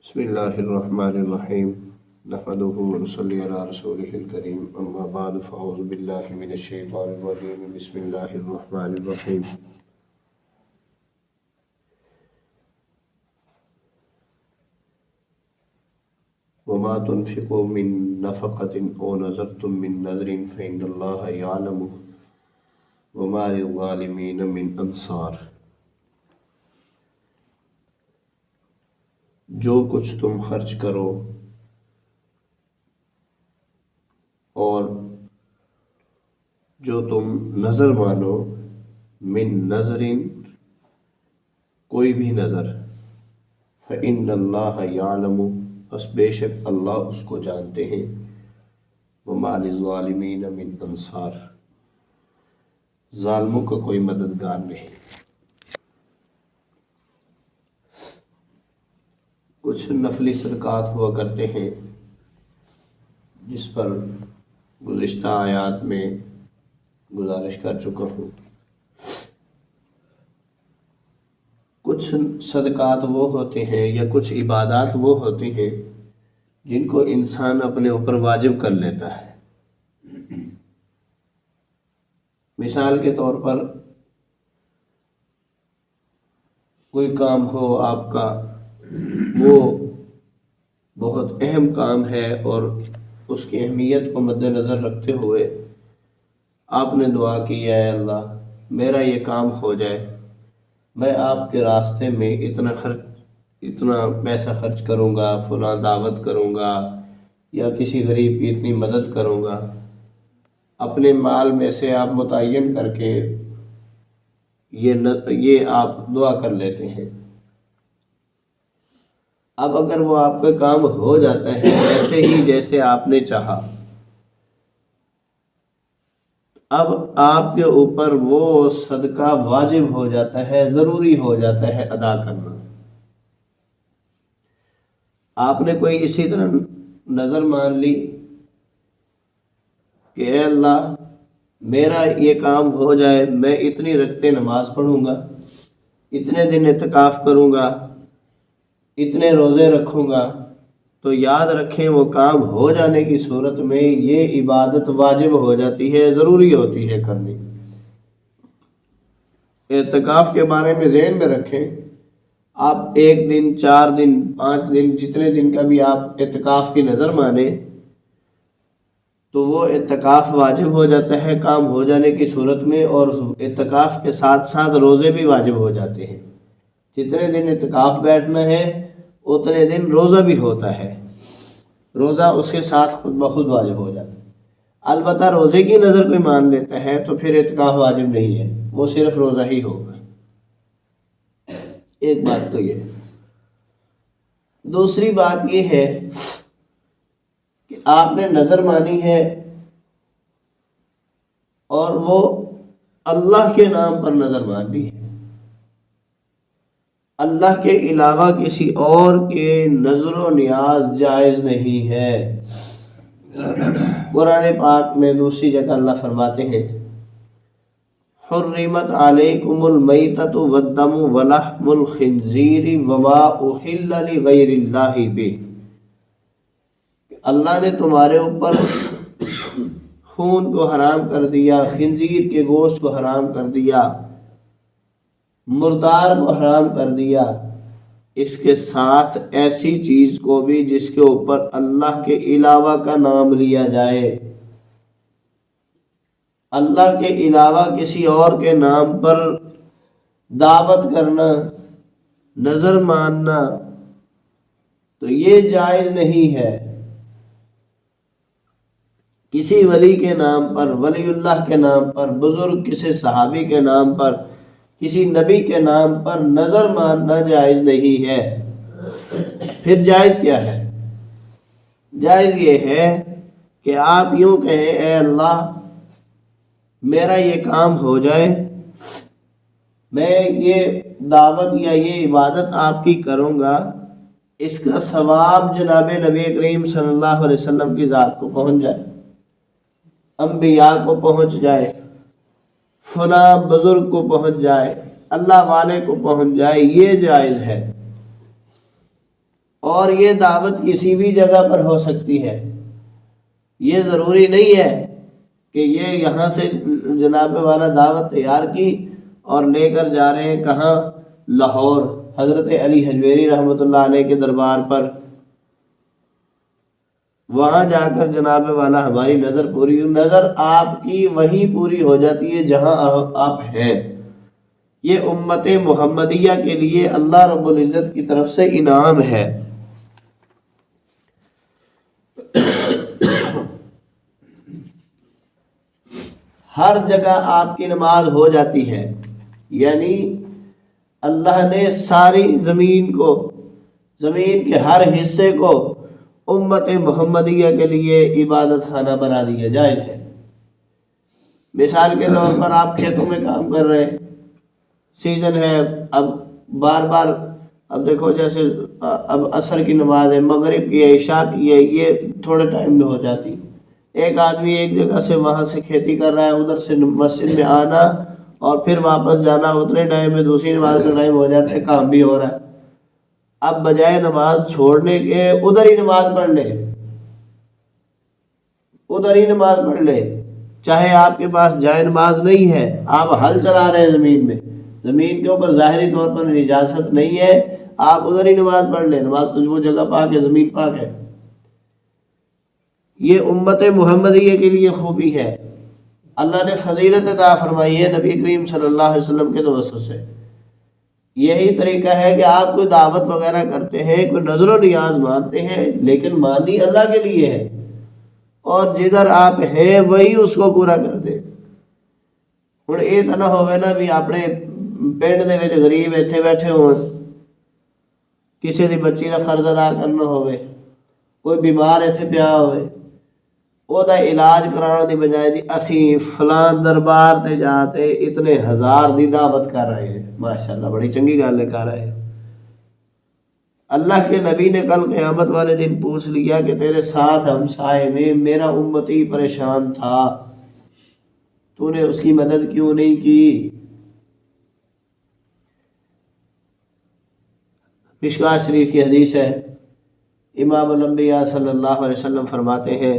بسم اللہ الرحمن الرحیم نحمدہ ونصلی علی رسولہ الکریم اما بعد فاعوذ باللہ من الشیطان الرجیم بسم اللہ الرحمن الرحیم وما تنفقوا من نفقة او نذرتم من نذر فإن اللہ یعلمہ وما للظالمین من انصار۔ جو کچھ تم خرچ کرو اور جو تم نظر مانو، من نظر کوئی بھی نظر، فإن اللہ یعلم بس بے شک اللہ اس کو جانتے ہیں، وما للظالمین من انصار ظالموں کا کوئی مددگار نہیں۔ کچھ نفلی صدقات ہوا کرتے ہیں جس پر گزشتہ آیات میں گزارش کر چکا ہوں۔ کچھ صدقات وہ ہوتے ہیں یا کچھ عبادات وہ ہوتی ہیں جن کو انسان اپنے اوپر واجب کر لیتا ہے۔ مثال کے طور پر کوئی کام ہو آپ کا، وہ بہت اہم کام ہے اور اس کی اہمیت کو مد نظر رکھتے ہوئے آپ نے دعا کی، اے اللہ میرا یہ کام ہو جائے، میں آپ کے راستے میں اتنا پیسہ خرچ کروں گا، فلاں دعوت کروں گا یا کسی غریب کی اتنی مدد کروں گا۔ اپنے مال میں سے آپ متعین کر کے یہ آپ دعا کر لیتے ہیں۔ اب اگر وہ آپ کا کام ہو جاتا ہے ایسے ہی جیسے آپ نے چاہا، اب آپ کے اوپر وہ صدقہ واجب ہو جاتا ہے، ضروری ہو جاتا ہے ادا کرنا۔ آپ نے کوئی اسی طرح نظر مان لی کہ اے اللہ میرا یہ کام ہو جائے، میں اتنی رکعتیں نماز پڑھوں گا، اتنے دن اعتکاف کروں گا، اتنے روزے رکھوں گا، تو یاد رکھیں وہ کام ہو جانے کی صورت میں یہ عبادت واجب ہو جاتی ہے، ضروری ہوتی ہے کرنی۔ اعتکاف کے بارے میں ذہن میں رکھیں، آپ 1 دن، 4 دن، 5 دن، جتنے دن کا بھی آپ اعتکاف کی نظر مانیں تو وہ اعتکاف واجب ہو جاتا ہے کام ہو جانے کی صورت میں، اور اعتکاف کے ساتھ ساتھ روزے بھی واجب ہو جاتے ہیں۔ جتنے دن اعتکاف بیٹھنا ہے اتنے دن روزہ بھی ہوتا ہے، روزہ اس کے ساتھ خود بخود واجب ہو جاتا ہے۔ البتہ روزے کی نظر کوئی مان لیتا ہے تو پھر اعتکاف واجب نہیں ہے، وہ صرف روزہ ہی ہوگا۔ ایک بات تو یہ۔ دوسری بات یہ ہے کہ آپ نے نظر مانی ہے اور وہ اللہ کے نام پر نظر مان لی ہے، اللہ کے علاوہ کسی اور کے نظر و نیاز جائز نہیں ہے۔ قرآن پاک میں دوسری جگہ اللہ فرماتے ہیں، حرمت علیکم المیتۃ والدم ولحم الخنزیر وما اہل لغیر اللہ بہ۔ اللہ نے تمہارے اوپر خون کو حرام کر دیا، خنزیر کے گوشت کو حرام کر دیا، مردار کو حرام کر دیا، اس کے ساتھ ایسی چیز کو بھی جس کے اوپر اللہ کے علاوہ کا نام لیا جائے۔ اللہ کے علاوہ کسی اور کے نام پر دعوت کرنا، نظر ماننا تو یہ جائز نہیں ہے۔ کسی ولی کے نام پر، ولی اللہ کے نام پر، بزرگ کسی صحابی کے نام پر، کسی نبی کے نام پر نظر ماننا جائز نہیں ہے۔ پھر جائز کیا ہے؟ جائز یہ ہے کہ آپ یوں کہیں، اے اللہ میرا یہ کام ہو جائے، میں یہ دعوت یا یہ عبادت آپ کی کروں گا، اس کا ثواب جناب نبی کریم صلی اللہ علیہ وسلم کی ذات کو پہنچ جائے، انبیاء کو پہنچ جائے، فلاں بزرگ کو پہنچ جائے، اللہ والے کو پہنچ جائے، یہ جائز ہے۔ اور یہ دعوت کسی بھی جگہ پر ہو سکتی ہے، یہ ضروری نہیں ہے کہ یہ یہاں سے جناب والا دعوت تیار کی اور لے کر جا رہے ہیں کہاں؟ لاہور، حضرت علی حجویری رحمۃ اللہ علیہ کے دربار پر، وہاں جا کر جناب والا ہماری نظر پوری، نظر آپ کی وہیں پوری ہو جاتی ہے جہاں آپ ہیں۔ یہ امت محمدیہ کے لیے اللہ رب العزت کی طرف سے انعام ہے۔ ہر جگہ آپ کی نماز ہو جاتی ہے، یعنی اللہ نے ساری زمین کو، زمین کے ہر حصے کو امت محمدیہ کے لیے عبادت خانہ بنا دیا، جائز ہے۔ مثال کے طور پر آپ کھیتوں میں کام کر رہے ہیں، سیزن ہے، اب بار بار اب دیکھو جیسے اب عصر کی نماز ہے، مغرب کی ہے، عشاء کی ہے، یہ تھوڑے ٹائم میں ہو جاتی۔ ایک آدمی ایک جگہ سے وہاں سے کھیتی کر رہا ہے، ادھر سے مسجد میں آنا اور پھر واپس جانا، اتنے ٹائم میں دوسری نماز کا ٹائم ہو جاتا ہے، کام بھی ہو رہا ہے۔ اب بجائے نماز چھوڑنے کے ادھر ہی نماز پڑھ لے، ادھر ہی نماز پڑھ لے، چاہے آپ کے پاس جائے نماز نہیں ہے، آپ ہل چلا رہے ہیں زمین میں، زمین کے اوپر ظاہری طور پر اجازت نہیں ہے، آپ ادھر ہی نماز پڑھ لیں، نماز تو وہ جگہ پاک ہے، زمین پاک ہے۔ یہ امت محمدیہ کے لیے خوبی ہے، اللہ نے فضیلت عطا فرمائی ہے نبی کریم صلی اللہ علیہ وسلم کے توسط سے۔ یہی طریقہ ہے کہ آپ کوئی دعوت وغیرہ کرتے ہیں، کوئی نظر و نیاز مانتے ہیں، لیکن مانی اللہ کے لیے ہے، اور جدھر آپ ہیں وہی اس کو پورا کر دے۔ ہن یہ تو نہ ہوئے نا بھی اپنے پنڈ دے وچ غریب ایتھے بیٹھے ہون، کسی دی بچی دا فرض ادا کرنا ہوئے، کوئی بیمار ایتھے پیا ہوئے، او دا علاج کران دی بجائے جی اسی فلان دربار تے جاتے اتنے ہزار دی دعوت کر رہے ہیں، ماشاءاللہ بڑی چنگی گل کر رہے ہیں۔ اللہ کے نبی نے کل قیامت والے دن پوچھ لیا کہ تیرے ساتھ ہمسائے میں میرا امتی پریشان تھا، تو نے اس کی مدد کیوں نہیں کی؟ مشکوٰۃ شریف کی حدیث ہے، امام الانبیاء صلی اللہ علیہ وسلم فرماتے ہیں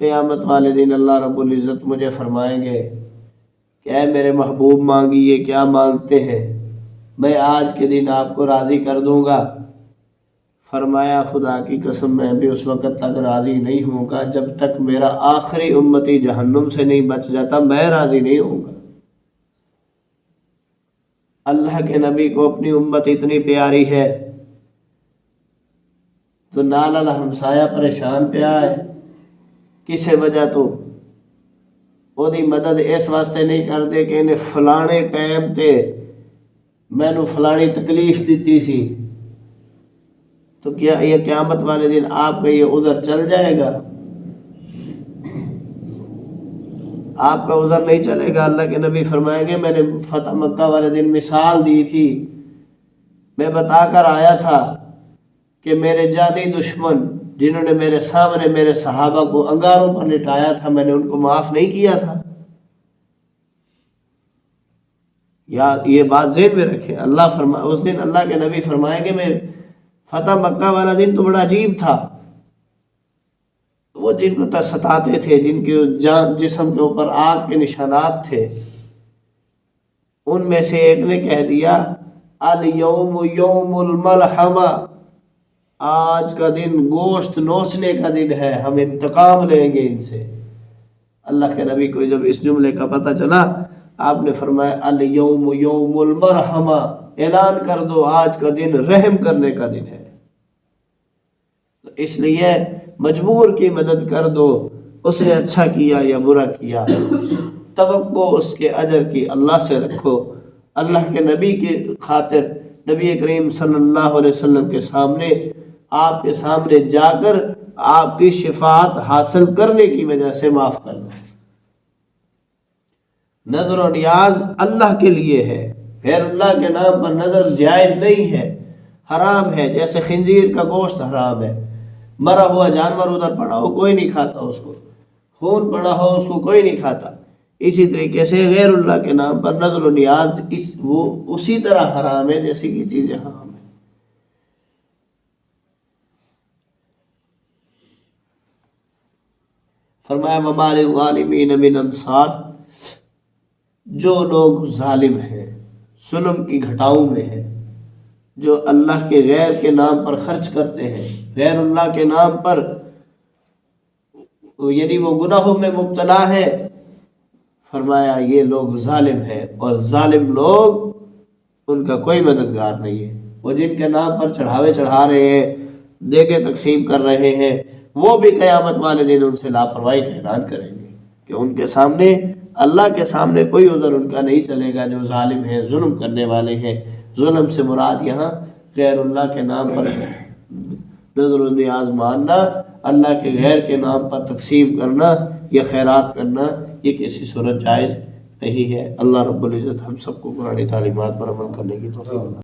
قیامت والے دن اللہ رب العزت مجھے فرمائیں گے کہ اے میرے محبوب مانگیے کیا مانگتے ہیں، میں آج کے دن آپ کو راضی کر دوں گا۔ فرمایا خدا کی قسم میں بھی اس وقت تک راضی نہیں ہوں گا جب تک میرا آخری امتی جہنم سے نہیں بچ جاتا، میں راضی نہیں ہوں گا۔ اللہ کے نبی کو اپنی امت اتنی پیاری ہے تو نال ہمسایا پریشان پیا ہے، کسے وجہ تو او دی مدد اس واسطے نہیں کرتے کہ انہیں فلانے ٹائم تے مینوں فلانی تکلیف دیتی سی، تو کیا یہ قیامت والے دن آپ کا یہ عذر چل جائے گا؟ آپ کا عذر نہیں چلے گا۔ اللہ کے نبی فرمائیں گے میں نے فتح مکہ والے دن مثال دی تھی، میں بتا کر آیا تھا کہ میرے جانی دشمن جنہوں نے میرے سامنے میرے صحابہ کو انگاروں پر لٹایا تھا، میں نے ان کو معاف نہیں کیا تھا۔ یا یہ بات ذہن میں رکھیں، اس دن اللہ کے نبی فرمائیں گے میں فتح مکہ والا دن تو بڑا عجیب تھا، وہ جن کو ستاتے تھے، جن کے جسم کے اوپر آگ کے نشانات تھے، ان میں سے ایک نے کہہ دیا الیوم یوم الملحمہ، آج کا دن گوشت نوچنے کا دن ہے، ہم انتقام لیں گے ان سے۔ اللہ کے نبی کو جب اس جملے کا پتہ چلا، آپ نے فرمایا الیوم یوم المرحمہ، اعلان کر دو آج کا دن رحم کرنے کا دن ہے، تو اس لیے مجبور کی مدد کر دو، اس نے اچھا کیا یا برا کیا، توقع اس کے اجر کی اللہ سے رکھو۔ اللہ کے نبی کی خاطر نبی کریم صلی اللہ علیہ وسلم کے سامنے، آپ کے سامنے جا کر آپ کی شفاعت حاصل کرنے کی وجہ سے معاف کر دو۔ نظر و نیاز اللہ کے لیے ہے، غیر اللہ کے نام پر نظر جائز نہیں ہے، حرام ہے، جیسے خنزیر کا گوشت حرام ہے، مرا ہوا جانور ادھر پڑا ہو کوئی نہیں کھاتا، اس کو خون پڑا ہو اس کو کوئی نہیں کھاتا، اسی طریقے سے غیر اللہ کے نام پر نظر و نیاز وہ اسی طرح حرام ہے جیسے کہ چیزیں حرام ہے۔ فرمایا وما للظالمین من انصار، جو لوگ ظالم ہیں، ظلم کی گھٹاؤں میں ہیں، جو اللہ کے غیر کے نام پر خرچ کرتے ہیں، غیر اللہ کے نام پر یعنی وہ گناہوں میں مبتلا ہے، فرمایا یہ لوگ ظالم ہیں، اور ظالم لوگ ان کا کوئی مددگار نہیں ہے۔ وہ جن کے نام پر چڑھاوے چڑھا رہے ہیں، دیگیں تقسیم کر رہے ہیں، وہ بھی قیامت والے دن ان سے لاپرواہی کا اعلان کریں گے کہ ان کے سامنے، اللہ کے سامنے کوئی عذر ان کا نہیں چلے گا، جو ظالم ہیں، ظلم کرنے والے ہیں۔ ظلم سے مراد یہاں غیر اللہ کے نام پر نظر و نیاز ماننا، اللہ کے غیر کے نام پر تقسیم کرنا یا خیرات کرنا، یہ کسی صورت جائز نہیں ہے۔ اللہ رب العزت ہم سب کو قرآن تعلیمات پر عمل کرنے کی توفیق عطا فرمائے۔